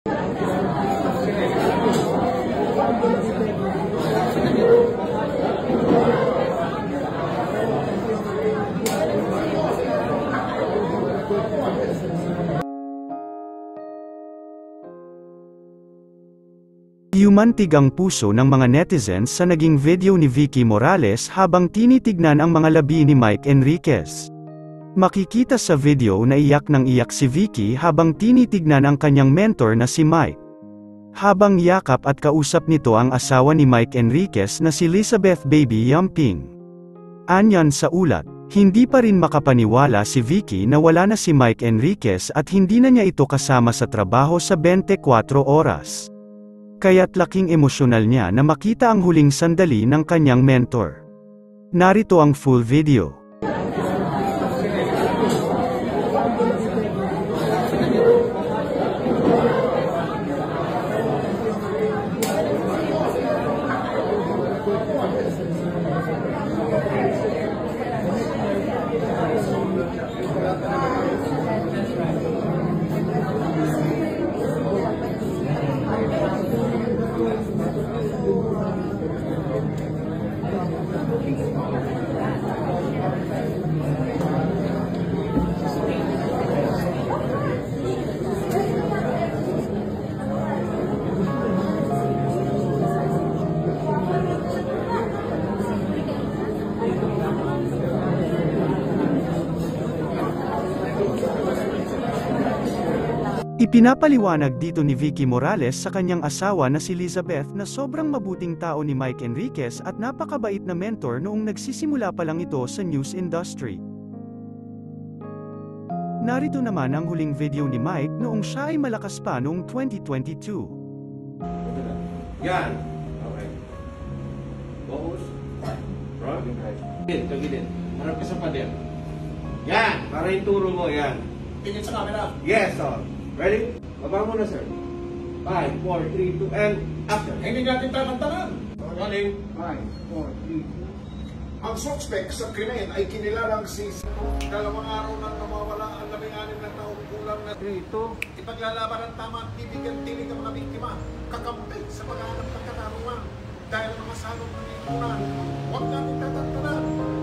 Yumantig ang puso ng mga netizens sa naging video ni Vicky Morales habang tinitignan ang mga labi ni Mike Enriquez. Makikita sa video na iyak ng iyak si Vicky habang tinitignan ang kanyang mentor na si Mike. Habang yakap at kausap nito ang asawa ni Mike Enriquez na si Elizabeth Baby Yamping. Anyan sa ulat, hindi pa rin makapaniwala si Vicky na wala na si Mike Enriquez at hindi na niya ito kasama sa trabaho sa 24 oras. Kaya't laking emosyonal niya na makita ang huling sandali ng kanyang mentor. Narito ang full video. Ipinapaliwanag dito ni Vicky Morales sa kanyang asawa na si Elizabeth na sobrang mabuting tao ni Mike Enriquez at napakabait na mentor noong nagsisimula pa lang ito sa news industry. Narito naman ang huling video ni Mike noong siya ay malakas pa noong 2022. Yan. Okay. Focus. Front. Tagilid. Harap ka sa pader. Yan. Para yung turo mo. Yan. Tingin sa camera. Yes, sir. Ready? Baba mo na, sir. 5, 4, 3, 2, and action. Hindi natin tatantanan. Galing. 5, 4, 3, 2. Ang suspect sa krimen ay kinilalang si dalawang araw nang nawawala ang 16 na taong kulang na rito. Ipaglalaban ng tama at bibigyan tinig ang mga biktima. Kakampi sa paghahanap ng katarungan. Dahil ang mga salong ng lipunan, huwag natin tatantanan.